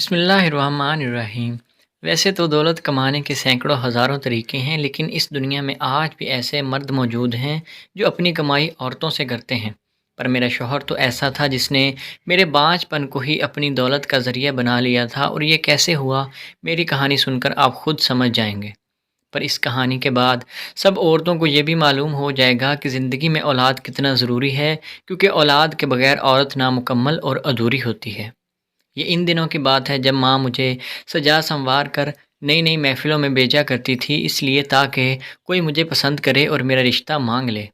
بسم اللہ الرحمن الرحیم۔ ویسے تو دولت کمانے کے سینکڑوں ہزاروں طریقے ہیں، لیکن اس دنیا میں آج بھی ایسے مرد موجود ہیں جو اپنی کمائی عورتوں سے کرتے ہیں۔ پر میرا شوہر تو ایسا تھا جس نے میرے بانجھ پن کو ہی اپنی دولت کا ذریعہ بنا لیا تھا، اور یہ کیسے ہوا، میری کہانی سن کر آپ خود سمجھ جائیں گے۔ پر اس کہانی کے بعد سب عورتوں کو یہ بھی معلوم ہو جائے گا کہ زندگی میں اولاد کتنا ضروری ہے، کیونکہ اولاد کے بغیر عورت نامکمل اور ادھوری ہوتی ہے۔ یہ ان دنوں کی بات ہے جب ماں مجھے سجا سنوار کر نئی نئی محفلوں میں بھیجا کرتی تھی، اس لیے تاکہ کوئی مجھے پسند کرے اور میرا رشتہ مانگ لے۔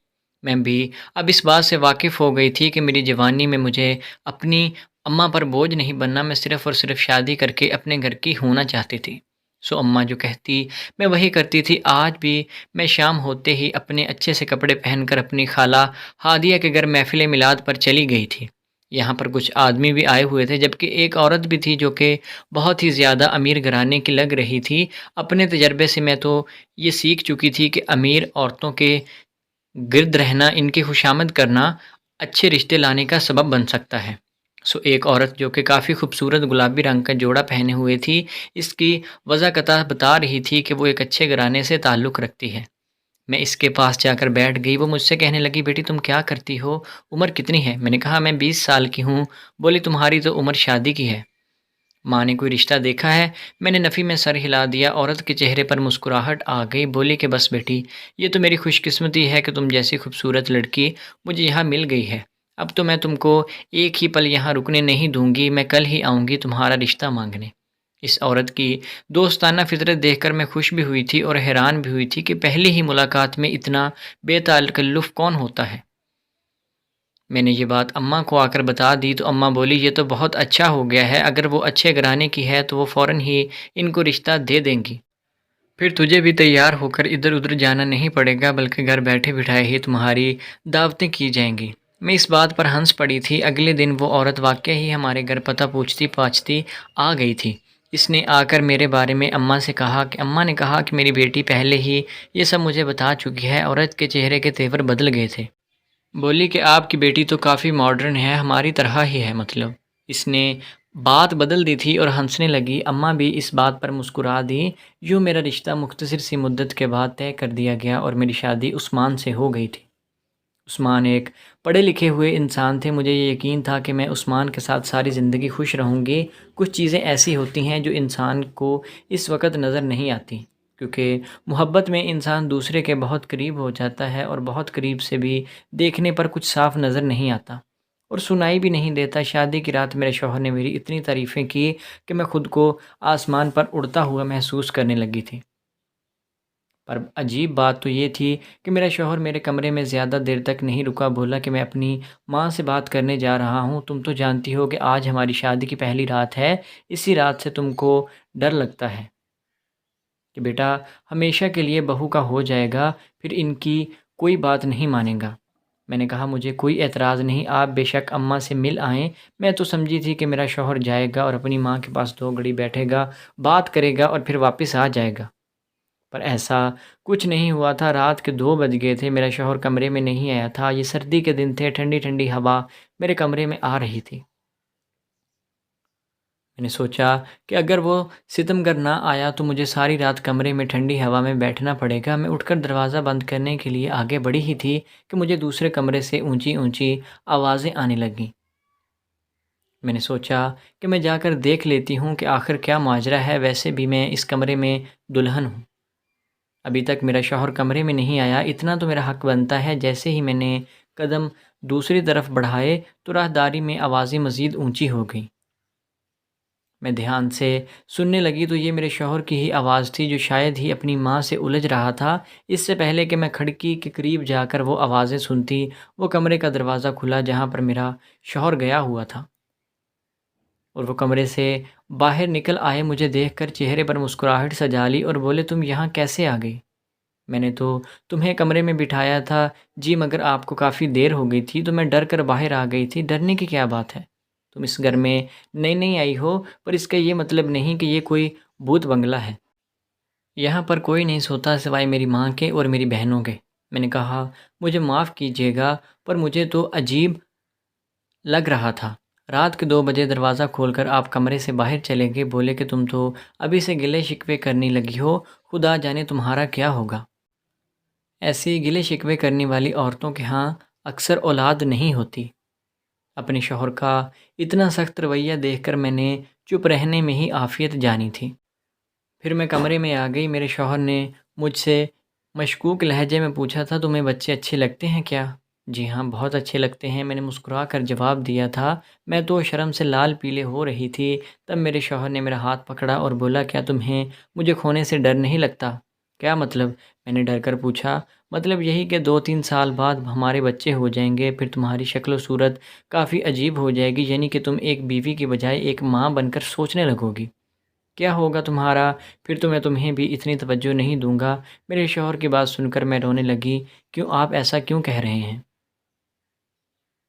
میں بھی اب اس بات سے واقف ہو گئی تھی کہ میری جوانی میں مجھے اپنی اماں پر بوجھ نہیں بننا، میں صرف اور صرف شادی کر کے اپنے گھر کی ہونا چاہتی تھی۔ سو اماں جو کہتی میں وہی کرتی تھی۔ آج بھی میں شام ہوتے ہی اپنے اچھے سے کپڑے پہن کر اپنی خالہ ہادیہ کے گھر محفل میلاد پر چلی گئی تھی۔ یہاں پر کچھ آدمی بھی آئے ہوئے تھے، جبکہ ایک عورت بھی تھی جو کہ بہت ہی زیادہ امیر گھرانے کی لگ رہی تھی۔ اپنے تجربے سے میں تو یہ سیکھ چکی تھی کہ امیر عورتوں کے گرد رہنا، ان کی خوشامد کرنا اچھے رشتے لانے کا سبب بن سکتا ہے۔ سو ایک عورت جو کہ کافی خوبصورت گلابی رنگ کا جوڑا پہنے ہوئے تھی، اس کی وضاحت بتا رہی تھی کہ وہ ایک اچھے گھرانے سے تعلق رکھتی ہے۔ میں اس کے پاس جا کر بیٹھ گئی۔ وہ مجھ سے کہنے لگی، بیٹی تم کیا کرتی ہو، عمر کتنی ہے؟ میں نے کہا میں 20 سال کی ہوں۔ بولی تمہاری تو عمر شادی کی ہے، ماں نے کوئی رشتہ دیکھا ہے؟ میں نے نفی میں سر ہلا دیا۔ عورت کے چہرے پر مسکراہٹ آ گئی، بولی کہ بس بیٹی، یہ تو میری خوش قسمتی ہے کہ تم جیسی خوبصورت لڑکی مجھے یہاں مل گئی ہے۔ اب تو میں تم کو ایک ہی پل یہاں رکنے نہیں دوں گی، میں کل ہی آؤں گی تمہارا رشتہ مانگنے۔ اس عورت کی دوستانہ فطرت دیکھ کر میں خوش بھی ہوئی تھی اور حیران بھی ہوئی تھی کہ پہلی ہی ملاقات میں اتنا بے تکلف کون ہوتا ہے۔ میں نے یہ بات اماں کو آ کر بتا دی تو اماں بولی یہ تو بہت اچھا ہو گیا ہے، اگر وہ اچھے گھرانے کی ہے تو وہ فوراً ہی ان کو رشتہ دے دیں گی، پھر تجھے بھی تیار ہو کر ادھر ادھر جانا نہیں پڑے گا، بلکہ گھر بیٹھے بٹھائے ہی تمہاری دعوتیں کی جائیں گی۔ میں اس بات پر ہنس پڑی تھی۔ اگلے دن وہ عورت واقعی ہی ہمارے گھر پتہ پوچھتی پاچھتی آ گئی تھی۔ اس نے آ کر میرے بارے میں اماں نے کہا کہ میری بیٹی پہلے ہی یہ سب مجھے بتا چکی ہے۔ عورت کے چہرے کے تیور بدل گئے تھے۔ بولی کہ آپ کی بیٹی تو کافی ماڈرن ہے، ہماری طرح ہی ہے مطلب۔ اس نے بات بدل دی تھی اور ہنسنے لگی۔ اماں بھی اس بات پر مسکرا دی۔ یوں میرا رشتہ مختصر سی مدت کے بعد طے کر دیا گیا اور میری شادی عثمان سے ہو گئی تھی۔ عثمان ایک پڑھے لکھے ہوئے انسان تھے۔ مجھے یہ یقین تھا کہ میں عثمان کے ساتھ ساری زندگی خوش رہوں گی۔ کچھ چیزیں ایسی ہوتی ہیں جو انسان کو اس وقت نظر نہیں آتی، کیونکہ محبت میں انسان دوسرے کے بہت قریب ہو جاتا ہے اور بہت قریب سے بھی دیکھنے پر کچھ صاف نظر نہیں آتا اور سنائی بھی نہیں دیتا۔ شادی کی رات میرے شوہر نے میری اتنی تعریفیں کی کہ میں خود کو آسمان پر اڑتا ہوا محسوس کرنے لگی تھی۔ پر عجیب بات تو یہ تھی کہ میرا شوہر میرے کمرے میں زیادہ دیر تک نہیں رکا۔ بولا کہ میں اپنی ماں سے بات کرنے جا رہا ہوں، تم تو جانتی ہو کہ آج ہماری شادی کی پہلی رات ہے، اسی رات سے تم کو ڈر لگتا ہے کہ بیٹا ہمیشہ کے لیے بہو کا ہو جائے گا، پھر ان کی کوئی بات نہیں مانے گا۔ میں نے کہا مجھے کوئی اعتراض نہیں، آپ بے شک اماں سے مل آئیں۔ میں تو سمجھی تھی کہ میرا شوہر جائے گا اور اپنی ماں کے پاس 2 گھڑی بیٹھے گا، بات کرے گا اور پھر واپس آ جائے گا، پر ایسا کچھ نہیں ہوا تھا۔ رات کے 2 بج گئے تھے، میرا شوہر کمرے میں نہیں آیا تھا۔ یہ سردی کے دن تھے، ٹھنڈی ٹھنڈی ہوا میرے کمرے میں آ رہی تھی۔ میں نے سوچا کہ اگر وہ ستمگر نہ آیا تو مجھے ساری رات کمرے میں ٹھنڈی ہوا میں بیٹھنا پڑے گا۔ میں اٹھ کر دروازہ بند کرنے کے لیے آگے بڑھی ہی تھی کہ مجھے دوسرے کمرے سے اونچی اونچی آوازیں آنے لگیں۔ میں نے سوچا کہ میں جا کر دیکھ لیتی ہوں کہ آخر کیا ماجرا ہے، ویسے بھی میں اس کمرے میں دلہن ہوں۔ ابھی تک میرا شوہر کمرے میں نہیں آیا، اتنا تو میرا حق بنتا ہے۔ جیسے ہی میں نے قدم دوسری طرف بڑھائے تو راہداری میں آوازیں مزید اونچی ہو گئیں۔ میں دھیان سے سننے لگی تو یہ میرے شوہر کی ہی آواز تھی، جو شاید ہی اپنی ماں سے الجھ رہا تھا۔ اس سے پہلے کہ میں کھڑکی کے قریب جا کر وہ آوازیں سنتی، وہ کمرے کا دروازہ کھلا جہاں پر میرا شوہر گیا ہوا تھا، اور وہ کمرے سے باہر نکل آئے۔ مجھے دیکھ کر چہرے پر مسکراہٹ سجا لی اور بولے تم یہاں کیسے آ گئی؟ میں نے تو تمہیں کمرے میں بٹھایا تھا جی، مگر آپ کو کافی دیر ہو گئی تھی تو میں ڈر کر باہر آ گئی تھی۔ ڈرنے کی کیا بات ہے؟ تم اس گھر میں نئی نئی آئی ہو، پر اس کا یہ مطلب نہیں کہ یہ کوئی بھوت بنگلہ ہے۔ یہاں پر کوئی نہیں سوتا سوائے میری ماں کے اور میری بہنوں کے۔ میں نے کہا مجھے معاف کیجیے گا، پر مجھے تو عجیب لگ رہا تھا۔ رات کے 2 بجے دروازہ کھول کر آپ کمرے سے باہر چلے گئے، بولے کہ تم تو ابھی سے گلے شکوے کرنے لگی ہو، خدا جانے تمہارا کیا ہوگا۔ ایسی گلے شکوے کرنے والی عورتوں کے ہاں اکثر اولاد نہیں ہوتی۔ اپنے شوہر کا اتنا سخت رویہ دیکھ کر میں نے چپ رہنے میں ہی عافیت جانی تھی۔ پھر میں کمرے میں آ گئی۔ میرے شوہر نے مجھ سے مشکوک لہجے میں پوچھا تھا، تمہیں بچے اچھے لگتے ہیں کیا؟ جی ہاں، بہت اچھے لگتے ہیں، میں نے مسکرا کر جواب دیا تھا۔ میں تو شرم سے لال پیلے ہو رہی تھی۔ تب میرے شوہر نے میرا ہاتھ پکڑا اور بولا، کیا تمہیں مجھے کھونے سے ڈر نہیں لگتا؟ کیا مطلب؟ میں نے ڈر کر پوچھا۔ مطلب یہی کہ 2-3 سال بعد ہمارے بچے ہو جائیں گے، پھر تمہاری شکل و صورت کافی عجیب ہو جائے گی، یعنی کہ تم ایک بیوی کی بجائے ایک ماں بن کر سوچنے لگو گی۔ کیا ہوگا تمہارا؟ پھر تو میں تمہیں بھی اتنی توجہ نہیں دوں گا۔ میرے شوہر کی بات سن کر میں رونے لگی۔ کیوں آپ ایسا کیوں کہہ رہے ہیں؟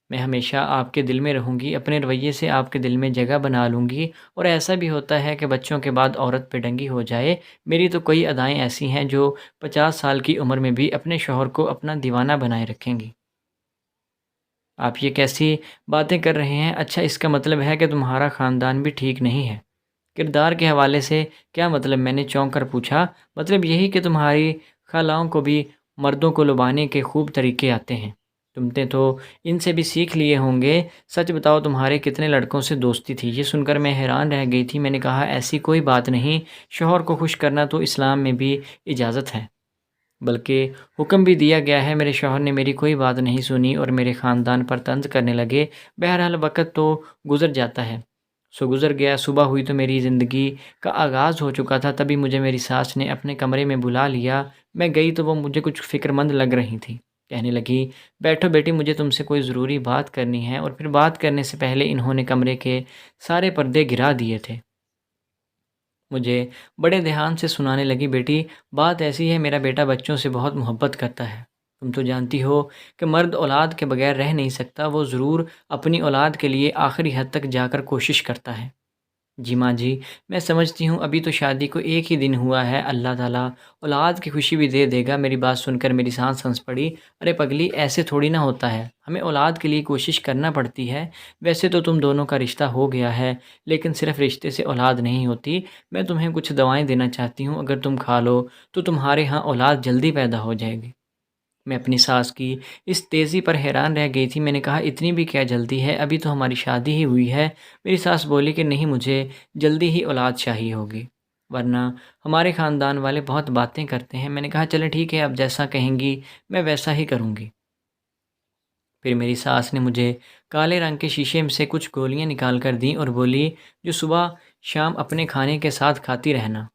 میں ہمیشہ آپ کے دل میں رہوں گی، اپنے رویے سے آپ کے دل میں جگہ بنا لوں گی، اور ایسا بھی ہوتا ہے کہ بچوں کے بعد عورت پہ ڈنگی ہو جائے۔ میری تو کئی ادائیں ایسی ہیں جو 50 سال کی عمر میں بھی اپنے شوہر کو اپنا دیوانہ بنائے رکھیں گی۔ آپ یہ کیسی باتیں کر رہے ہیں؟ اچھا، اس کا مطلب ہے کہ تمہارا خاندان بھی ٹھیک نہیں ہے؟ کردار کے حوالے سے کیا مطلب؟ میں نے چونک کر پوچھا۔ مطلب یہی کہ تمہاری خالاؤں کو بھی مردوں کو لبانے کے خوب طریقے آتے ہیں، تم نے تو ان سے بھی سیکھ لیے ہوں گے۔ سچ بتاؤ، تمہارے کتنے لڑکوں سے دوستی تھی؟ یہ سن کر میں حیران رہ گئی تھی۔ میں نے کہا، ایسی کوئی بات نہیں، شوہر کو خوش کرنا تو اسلام میں بھی اجازت ہے، بلکہ حکم بھی دیا گیا ہے۔ میرے شوہر نے میری کوئی بات نہیں سنی اور میرے خاندان پر طنز کرنے لگے۔ بہرحال وقت تو گزر جاتا ہے، سو گزر گیا۔ صبح ہوئی تو میری زندگی کا آغاز ہو چکا تھا۔ تبھی مجھے میری ساس نے اپنے کمرے میں بلا لیا۔ میں گئی تو وہ مجھے کچھ فکر مند لگ رہی تھی۔ کہنے لگی، بیٹھو بیٹی، مجھے تم سے کوئی ضروری بات کرنی ہے۔ اور پھر بات کرنے سے پہلے انہوں نے کمرے کے سارے پردے گرا دیے تھے۔ مجھے بڑے دھیان سے سنانے لگی، بیٹی بات ایسی ہے، میرا بیٹا بچوں سے بہت محبت کرتا ہے۔ تم تو جانتی ہو کہ مرد اولاد کے بغیر رہ نہیں سکتا، وہ ضرور اپنی اولاد کے لیے آخری حد تک جا کر کوشش کرتا ہے۔ جی ماں جی، میں سمجھتی ہوں، ابھی تو شادی کو ایک ہی دن ہوا ہے، اللہ تعالیٰ اولاد کی خوشی بھی دے دے گا۔ میری بات سن کر میری سانس ہنس پڑی۔ ارے پگلی، ایسے تھوڑی نہ ہوتا ہے، ہمیں اولاد کے لیے کوشش کرنا پڑتی ہے۔ ویسے تو تم دونوں کا رشتہ ہو گیا ہے، لیکن صرف رشتے سے اولاد نہیں ہوتی۔ میں تمہیں کچھ دوائیں دینا چاہتی ہوں، اگر تم کھا لو تو تمہارے ہاں اولاد جلدی پیدا ہو جائے گی۔ میں اپنی ساس کی اس تیزی پر حیران رہ گئی تھی۔ میں نے کہا، اتنی بھی کیا جلدی ہے؟ ابھی تو ہماری شادی ہی ہوئی ہے۔ میری ساس بولی کہ نہیں، مجھے جلدی ہی اولاد چاہیے ہوگی، ورنہ ہمارے خاندان والے بہت باتیں کرتے ہیں۔ میں نے کہا، چلے ٹھیک ہے، اب جیسا کہیں گی میں ویسا ہی کروں گی۔ پھر میری ساس نے مجھے کالے رنگ کے شیشے میں سے کچھ گولیاں نکال کر دیں اور بولی، جو صبح شام اپنے کھانے کے ساتھ کھاتی رہنا،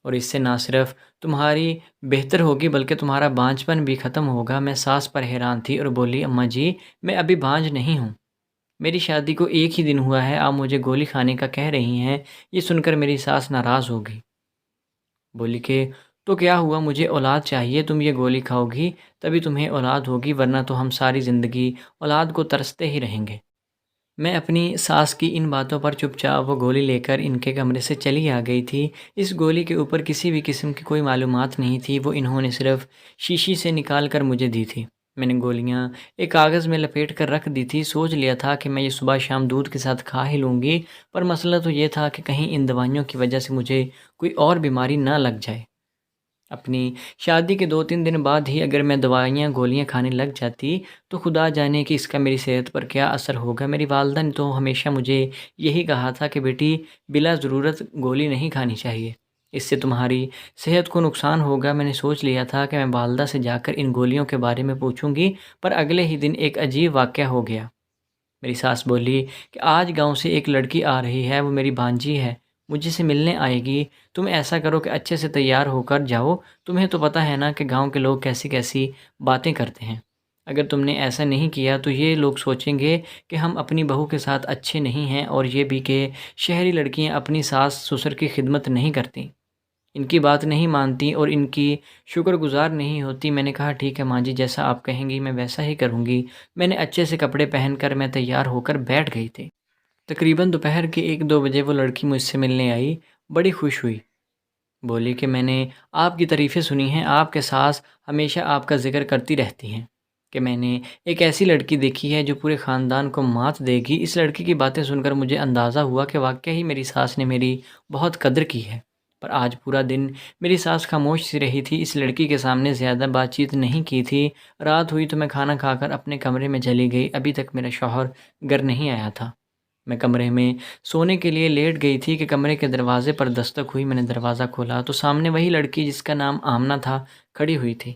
اور اس سے نہ صرف تمہاری بہتر ہوگی بلکہ تمہارا بانجھپن بھی ختم ہوگا۔ میں ساس پر حیران تھی اور بولی، اماں جی میں ابھی بانجھ نہیں ہوں، میری شادی کو ایک ہی دن ہوا ہے، آپ مجھے گولی کھانے کا کہہ رہی ہیں۔ یہ سن کر میری ساس ناراض ہو گئی، بولی کہ تو کیا ہوا، مجھے اولاد چاہیے، تم یہ گولی کھاؤ گی تبھی تمہیں اولاد ہوگی، ورنہ تو ہم ساری زندگی اولاد کو ترستے ہی رہیں گے۔ میں اپنی ساس کی ان باتوں پر چپ چاپ وہ گولی لے کر ان کے کمرے سے چلی آ گئی تھی۔ اس گولی کے اوپر کسی بھی قسم کی کوئی معلومات نہیں تھی، وہ انہوں نے صرف شیشی سے نکال کر مجھے دی تھی۔ میں نے گولیاں ایک کاغذ میں لپیٹ کر رکھ دی تھی، سوچ لیا تھا کہ میں یہ صبح شام دودھ کے ساتھ کھا ہی لوں گی، پر مسئلہ تو یہ تھا کہ کہیں ان دوائیوں کی وجہ سے مجھے کوئی اور بیماری نہ لگ جائے۔ اپنی شادی کے 2-3 دن بعد ہی اگر میں دوائیاں گولیاں کھانے لگ جاتی تو خدا جانے کہ اس کا میری صحت پر کیا اثر ہوگا۔ میری والدہ نے تو ہمیشہ مجھے یہی کہا تھا کہ بیٹی بلا ضرورت گولی نہیں کھانی چاہیے، اس سے تمہاری صحت کو نقصان ہوگا۔ میں نے سوچ لیا تھا کہ میں والدہ سے جا کر ان گولیوں کے بارے میں پوچھوں گی، پر اگلے ہی دن ایک عجیب واقعہ ہو گیا۔ میری ساس بولی کہ آج گاؤں سے ایک لڑکی آ رہی ہے، وہ میری بھانجی ہے، مجھے سے ملنے آئے گی، تم ایسا کرو کہ اچھے سے تیار ہو کر جاؤ، تمہیں تو پتہ ہے نا کہ گاؤں کے لوگ کیسی کیسی باتیں کرتے ہیں، اگر تم نے ایسا نہیں کیا تو یہ لوگ سوچیں گے کہ ہم اپنی بہو کے ساتھ اچھے نہیں ہیں، اور یہ بھی کہ شہری لڑکیاں اپنی ساس سسر کی خدمت نہیں کرتیں، ان کی بات نہیں مانتی اور ان کی شکر گزار نہیں ہوتی۔ میں نے کہا، ٹھیک ہے ماں جی، جیسا آپ کہیں گی میں ویسا ہی کروں گی۔ میں نے اچھے سے کپڑے پہن کر میں تیار ہو کر بیٹھ گئی تھی۔ تقریباً دوپہر کے 1-2 بجے وہ لڑکی مجھ سے ملنے آئی، بڑی خوش ہوئی، بولی کہ میں نے آپ کی تعریفیں سنی ہیں، آپ کے ساس ہمیشہ آپ کا ذکر کرتی رہتی ہیں کہ میں نے ایک ایسی لڑکی دیکھی ہے جو پورے خاندان کو مات دے گی۔ اس لڑکی کی باتیں سن کر مجھے اندازہ ہوا کہ واقعی ہی میری ساس نے میری بہت قدر کی ہے، پر آج پورا دن میری ساس خاموش سی رہی تھی، اس لڑکی کے سامنے زیادہ بات چیت نہیں کی تھی۔ رات ہوئی تو میں کھانا کھا کر اپنے کمرے میں چلی گئی، ابھی تک میرا شوہر گھر نہیں آیا تھا۔ میں کمرے میں سونے کے لیے لیٹ گئی تھی کہ کمرے کے دروازے پر دستک ہوئی۔ میں نے دروازہ کھولا تو سامنے وہی لڑکی جس کا نام آمنہ تھا کھڑی ہوئی تھی۔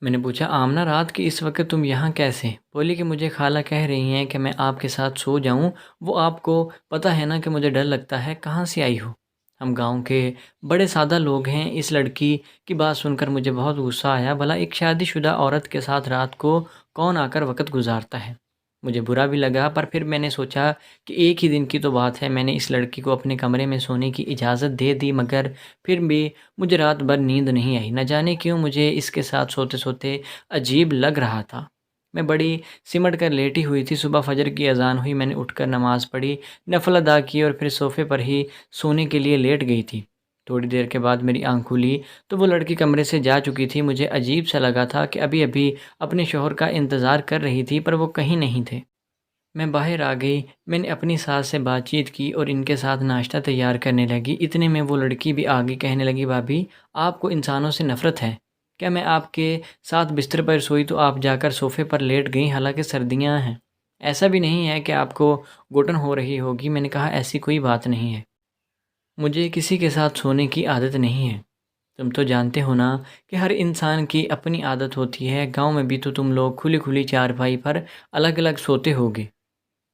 میں نے پوچھا، آمنہ رات کی اس وقت تم یہاں کیسے؟ بولی کہ مجھے خالہ کہہ رہی ہیں کہ میں آپ کے ساتھ سو جاؤں، وہ آپ کو پتہ ہے نا کہ مجھے ڈر لگتا ہے، کہاں سے آئی ہو؟ ہم گاؤں کے بڑے سادہ لوگ ہیں۔ اس لڑکی کی بات سن کر مجھے بہت غصہ آیا، بھلا ایک شادی شدہ عورت کے ساتھ رات کو کون آ کر وقت گزارتا ہے؟ مجھے برا بھی لگا، پر پھر میں نے سوچا کہ ایک ہی دن کی تو بات ہے، میں نے اس لڑکی کو اپنے کمرے میں سونے کی اجازت دے دی، مگر پھر بھی مجھے رات بھر نیند نہیں آئی۔ نہ جانے کیوں مجھے اس کے ساتھ سوتے سوتے عجیب لگ رہا تھا۔ میں بڑی سمٹ کر لیٹی ہوئی تھی۔ صبح فجر کی اذان ہوئی، میں نے اٹھ کر نماز پڑھی، نفل ادا کی اور پھر صوفے پر ہی سونے کے لیے لیٹ گئی تھی۔ تھوڑی دیر کے بعد میری آنکھ کھلی تو وہ لڑکی کمرے سے جا چکی تھی۔ مجھے عجیب سا لگا تھا کہ ابھی ابھی اپنے شوہر کا انتظار کر رہی تھی، پر وہ کہیں نہیں تھے۔ میں باہر آ گئی، میں نے اپنی ساس سے بات چیت کی اور ان کے ساتھ ناشتہ تیار کرنے لگی۔ اتنے میں وہ لڑکی بھی آگے کہنے لگی، بھابھی آپ کو انسانوں سے نفرت ہے کیا؟ میں آپ کے ساتھ بستر پر سوئی تو آپ جا کر صوفے پر لیٹ گئیں، حالانکہ سردیاں ہیں۔ ایسا بھی نہیں ہے کہ آپ کو گھٹن ہو رہی ہوگی۔ میں نے کہا، ایسی کوئی بات نہیں ہے، مجھے کسی کے ساتھ سونے کی عادت نہیں ہے۔ تم تو جانتے ہو نا کہ ہر انسان کی اپنی عادت ہوتی ہے، گاؤں میں بھی تو تم لوگ کھلی کھلی چارپائی پر الگ الگ سوتے ہوگے۔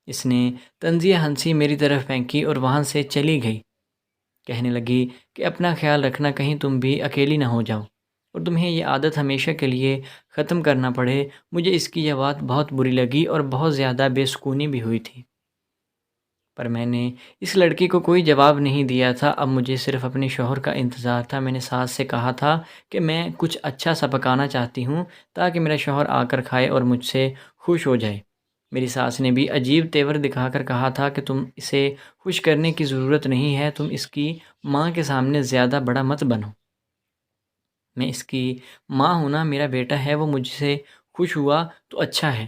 اس نے طنزیہ ہنسی میری طرف پھینکی اور وہاں سے چلی گئی۔ کہنے لگی کہ اپنا خیال رکھنا، کہیں تم بھی اکیلی نہ ہو جاؤ اور تمہیں یہ عادت ہمیشہ کے لیے ختم کرنا پڑے۔ مجھے اس کی یہ بات بہت بری لگی اور بہت زیادہ بے سکونی بھی ہوئی تھی، پر میں نے اس لڑکی کو کوئی جواب نہیں دیا تھا۔ اب مجھے صرف اپنے شوہر کا انتظار تھا۔ میں نے ساس سے کہا تھا کہ میں کچھ اچھا سا پکانا چاہتی ہوں تاکہ میرا شوہر آ کر کھائے اور مجھ سے خوش ہو جائے۔ میری ساس نے بھی عجیب تیور دکھا کر کہا تھا کہ تم اسے خوش کرنے کی ضرورت نہیں ہے، تم اس کی ماں کے سامنے زیادہ بڑا مت بنو۔ میں اس کی ماں ہوں نا، میرا بیٹا ہے، وہ مجھ سے خوش ہوا تو اچھا ہے۔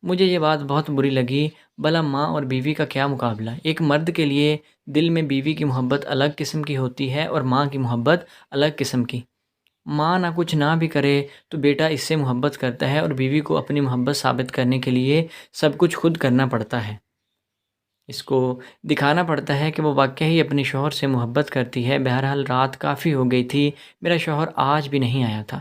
مجھے یہ بات بہت بری لگی، بھلا ماں اور بیوی کا کیا مقابلہ؟ ایک مرد کے لیے دل میں بیوی کی محبت الگ قسم کی ہوتی ہے اور ماں کی محبت الگ قسم کی۔ ماں نہ کچھ نہ بھی کرے تو بیٹا اس سے محبت کرتا ہے اور بیوی کو اپنی محبت ثابت کرنے کے لیے سب کچھ خود کرنا پڑتا ہے۔ اس کو دکھانا پڑتا ہے کہ وہ واقعی اپنے شوہر سے محبت کرتی ہے۔ بہرحال رات کافی ہو گئی تھی، میرا شوہر آج بھی نہیں آیا تھا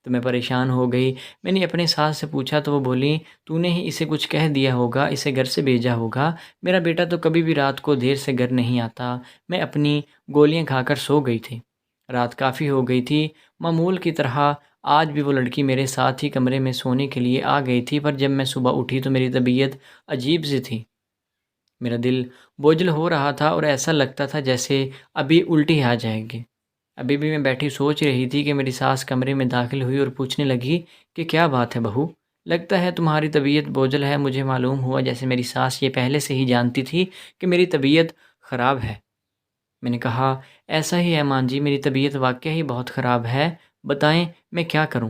تو میں پریشان ہو گئی۔ میں نے اپنے ساس سے پوچھا تو وہ بولی، تو نے ہی اسے کچھ کہہ دیا ہوگا، اسے گھر سے بھیجا ہوگا۔ میرا بیٹا تو کبھی بھی رات کو دیر سے گھر نہیں آتا۔ میں اپنی گولیاں کھا کر سو گئی تھی۔ رات کافی ہو گئی تھی، معمول کی طرح آج بھی وہ لڑکی میرے ساتھ ہی کمرے میں سونے کے لیے آ گئی تھی، پر جب میں صبح اٹھی تو میری طبیعت عجیب سی تھی۔ میرا دل بوجھل ہو رہا تھا اور ایسا لگتا تھا جیسے ابھی الٹی آ جائے گی۔ ابھی بھی میں بیٹھی سوچ رہی تھی کہ میری ساس کمرے میں داخل ہوئی اور پوچھنے لگی کہ کیا بات ہے بہو؟ لگتا ہے تمہاری طبیعت بوجھل ہے۔ مجھے معلوم ہوا جیسے میری ساس یہ پہلے سے ہی جانتی تھی کہ میری طبیعت خراب ہے۔ میں نے کہا، ایسا ہی ہے ماں جی، میری طبیعت واقعی بہت خراب ہے، بتائیں میں کیا کروں؟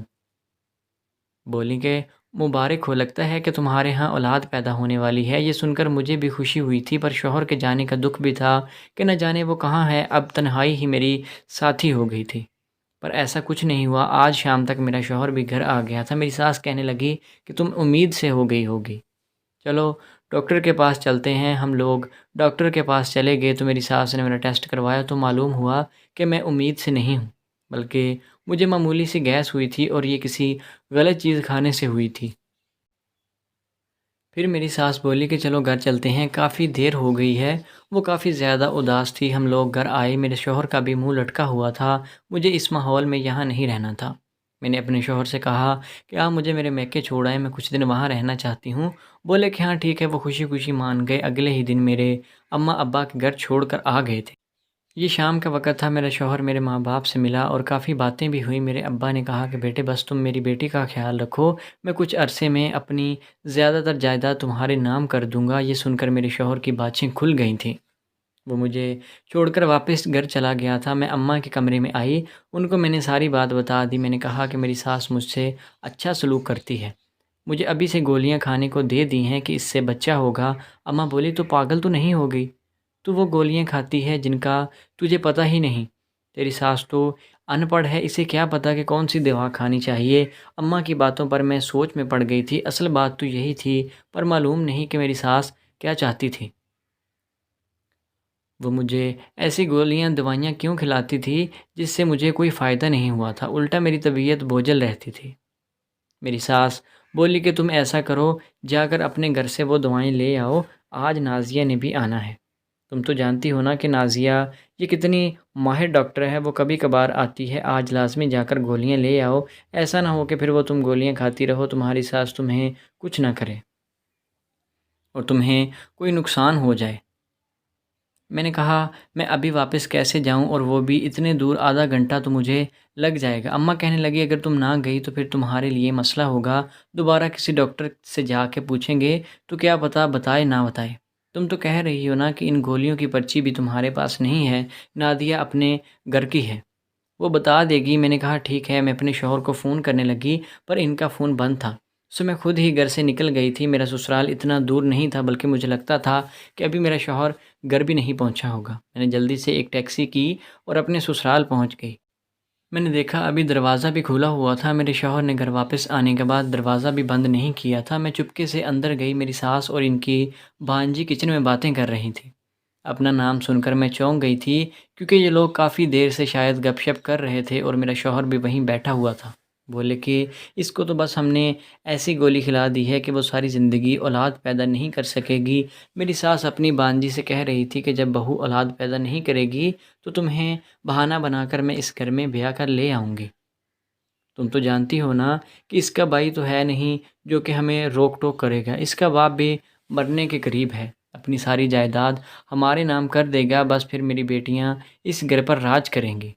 بولی کہ مبارک ہو، لگتا ہے کہ تمہارے ہاں اولاد پیدا ہونے والی ہے۔ یہ سن کر مجھے بھی خوشی ہوئی تھی، پر شوہر کے جانے کا دکھ بھی تھا کہ نہ جانے وہ کہاں ہے۔ اب تنہائی ہی میری ساتھی ہو گئی تھی، پر ایسا کچھ نہیں ہوا۔ آج شام تک میرا شوہر بھی گھر آ گیا تھا۔ میری ساس کہنے لگی کہ تم امید سے ہو گئی ہوگی، چلو ڈاکٹر کے پاس چلتے ہیں۔ ہم لوگ ڈاکٹر کے پاس چلے گئے تو میری ساس نے میرا ٹیسٹ کروایا تو معلوم ہوا کہ میں امید سے نہیں ہوں، بلکہ مجھے معمولی سی گیس ہوئی تھی اور یہ کسی غلط چیز کھانے سے ہوئی تھی۔ پھر میری ساس بولی کہ چلو گھر چلتے ہیں، کافی دیر ہو گئی ہے۔ وہ کافی زیادہ اداس تھی۔ ہم لوگ گھر آئے، میرے شوہر کا بھی منہ لٹکا ہوا تھا۔ مجھے اس ماحول میں یہاں نہیں رہنا تھا۔ میں نے اپنے شوہر سے کہا کہ آپ مجھے میرے میکے چھوڑائیں، میں کچھ دن وہاں رہنا چاہتی ہوں۔ بولے کہ ہاں ٹھیک ہے۔ وہ خوشی خوشی مان گئے۔ اگلے ہی دن میرے اماں ابا کے گھر چھوڑ کر آ گئے تھے۔ یہ شام کا وقت تھا۔ میرا شوہر میرے ماں باپ سے ملا اور کافی باتیں بھی ہوئی۔ میرے ابا نے کہا کہ بیٹے بس تم میری بیٹی کا خیال رکھو، میں کچھ عرصے میں اپنی زیادہ تر جائیداد تمہارے نام کر دوں گا۔ یہ سن کر میرے شوہر کی باتیں کھل گئی تھیں۔ وہ مجھے چھوڑ کر واپس گھر چلا گیا تھا۔ میں اماں کے کمرے میں آئی، ان کو میں نے ساری بات بتا دی۔ میں نے کہا کہ میری ساس مجھ سے اچھا سلوک کرتی ہے، مجھے ابھی سے گولیاں کھانے کو دے دی ہیں کہ اس سے بچہ ہوگا۔ اماں بولی تو پاگل تو نہیں ہو گئی؟ تو وہ گولیاں کھاتی ہے جن کا تجھے پتہ ہی نہیں۔ تیری ساس تو ان پڑھ ہے، اسے کیا پتہ کہ کون سی دوا کھانی چاہیے۔ اماں کی باتوں پر میں سوچ میں پڑ گئی تھی، اصل بات تو یہی تھی، پر معلوم نہیں کہ میری ساس کیا چاہتی تھی۔ وہ مجھے ایسی گولیاں دوائیاں کیوں کھلاتی تھی جس سے مجھے کوئی فائدہ نہیں ہوا تھا، الٹا میری طبیعت بوجھل رہتی تھی۔ میری ساس بولی کہ تم ایسا کرو، جا کر اپنے گھر سے وہ دوائیں لے آؤ، آج نازیہ نے بھی آنا ہے۔ تم تو جانتی ہو نا کہ نازیہ یہ کتنی ماہر ڈاکٹر ہے، وہ کبھی کبھار آتی ہے، آج لازمی جا کر گولیاں لے آؤ، ایسا نہ ہو کہ پھر وہ تم گولیاں کھاتی رہو، تمہاری ساس تمہیں کچھ نہ کرے اور تمہیں کوئی نقصان ہو جائے۔ میں نے کہا میں ابھی واپس کیسے جاؤں، اور وہ بھی اتنے دور، آدھا گھنٹہ تو مجھے لگ جائے گا۔ اماں کہنے لگی اگر تم نہ گئی تو پھر تمہارے لیے مسئلہ ہوگا، دوبارہ کسی ڈاکٹر سے جا کے پوچھیں گے تو کیا پتہ بتائے نہ بتائے۔ تم تو کہہ رہی ہو نا کہ ان گولیوں کی پرچی بھی تمہارے پاس نہیں ہے، نادیہ اپنے گھر کی ہے، وہ بتا دے گی۔ میں نے کہا ٹھیک ہے، میں اپنے شوہر کو فون کرنے لگی، پر ان کا فون بند تھا، سو میں خود ہی گھر سے نکل گئی تھی۔ میرا سسرال اتنا دور نہیں تھا، بلکہ مجھے لگتا تھا کہ ابھی میرا شوہر گھر بھی نہیں پہنچا ہوگا۔ میں نے جلدی سے ایک ٹیکسی کی اور اپنے سسرال پہنچ گئی۔ میں نے دیکھا ابھی دروازہ بھی کھلا ہوا تھا، میرے شوہر نے گھر واپس آنے کے بعد دروازہ بھی بند نہیں کیا تھا۔ میں چپکے سے اندر گئی، میری ساس اور ان کی بھانجی کچن میں باتیں کر رہی تھی۔ اپنا نام سن کر میں چونک گئی تھی، کیونکہ یہ لوگ کافی دیر سے شاید گپ شپ کر رہے تھے اور میرا شوہر بھی وہیں بیٹھا ہوا تھا۔ بولے کہ اس کو تو بس ہم نے ایسی گولی کھلا دی ہے کہ وہ ساری زندگی اولاد پیدا نہیں کر سکے گی۔ میری ساس اپنی بانجی سے کہہ رہی تھی کہ جب بہو اولاد پیدا نہیں کرے گی تو تمہیں بہانہ بنا کر میں اس گھر میں بیاہ کر لے آؤں گی۔ تم تو جانتی ہو نا کہ اس کا بھائی تو ہے نہیں جو کہ ہمیں روک ٹوک کرے گا، اس کا باپ بھی مرنے کے قریب ہے، اپنی ساری جائیداد ہمارے نام کر دے گا، بس پھر میری بیٹیاں اس گھر پر راج کریں گی،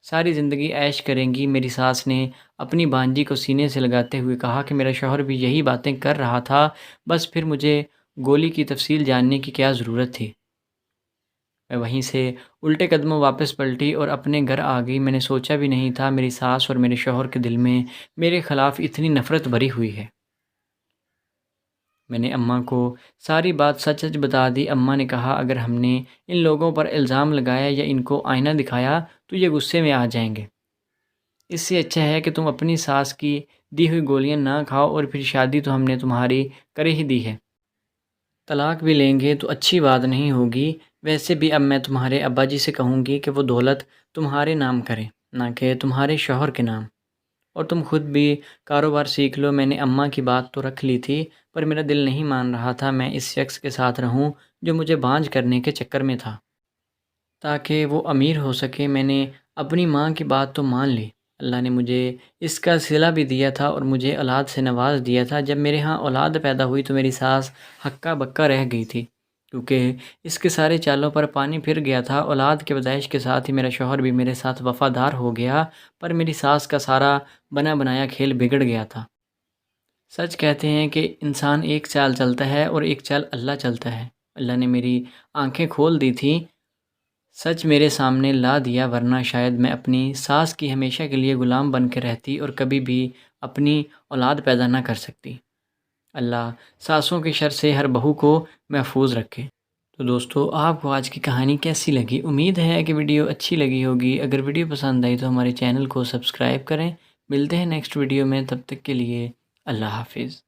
ساری زندگی عیش کریں گی۔ میری ساس نے اپنی بانجی کو سینے سے لگاتے ہوئے کہا کہ میرا شوہر بھی یہی باتیں کر رہا تھا، بس پھر مجھے گولی کی تفصیل جاننے کی کیا ضرورت تھی۔ میں وہیں سے الٹے قدموں واپس پلٹی اور اپنے گھر آ گئی۔ میں نے سوچا بھی نہیں تھا میری ساس اور میرے شوہر کے دل میں میرے خلاف اتنی نفرت بھری ہوئی ہے۔ میں نے اماں کو ساری بات سچ سچ بتا دی۔ اماں نے کہا اگر ہم نے ان لوگوں پر الزام لگایا یا ان کو آئینہ دکھایا تو یہ غصے میں آ جائیں گے، اس سے اچھا ہے کہ تم اپنی ساس کی دی ہوئی گولیاں نہ کھاؤ، اور پھر شادی تو ہم نے تمہاری کر ہی دی ہے، طلاق بھی لیں گے تو اچھی بات نہیں ہوگی۔ ویسے بھی اب میں تمہارے ابا جی سے کہوں گی کہ وہ دولت تمہارے نام کریں، نہ کہ تمہارے شوہر کے نام، اور تم خود بھی کاروبار سیکھ لو۔ میں نے اماں کی بات تو رکھ لی تھی، پر میرا دل نہیں مان رہا تھا میں اس شخص کے ساتھ رہوں جو مجھے بانجھ کرنے کے چکر میں تھا تاکہ وہ امیر ہو سکے۔ میں نے اپنی ماں کی بات تو مان لی، اللہ نے مجھے اس کا صلہ بھی دیا تھا اور مجھے اولاد سے نواز دیا تھا۔ جب میرے ہاں اولاد پیدا ہوئی تو میری ساس ہکا بکا رہ گئی تھی، کیونکہ اس کے سارے چالوں پر پانی پھر گیا تھا۔ اولاد کے پیدائش کے ساتھ ہی میرا شوہر بھی میرے ساتھ وفادار ہو گیا، پر میری ساس کا سارا بنا بنایا کھیل بگڑ گیا تھا۔ سچ کہتے ہیں کہ انسان ایک چال چلتا ہے اور ایک چال اللہ چلتا ہے۔ اللہ نے میری آنکھیں کھول دی تھیں، سچ میرے سامنے لا دیا، ورنہ شاید میں اپنی ساس کی ہمیشہ کے لیے غلام بن کے رہتی اور کبھی بھی اپنی اولاد پیدا نہ کر سکتی۔ اللہ ساسوں کے شر سے ہر بہو کو محفوظ رکھے۔ تو دوستو آپ کو آج کی کہانی کیسی لگی؟ امید ہے کہ ویڈیو اچھی لگی ہوگی۔ اگر ویڈیو پسند آئی تو ہمارے چینل کو سبسکرائب کریں۔ ملتے ہیں نیکسٹ ویڈیو میں، تب تک کے لیے اللہ حافظ۔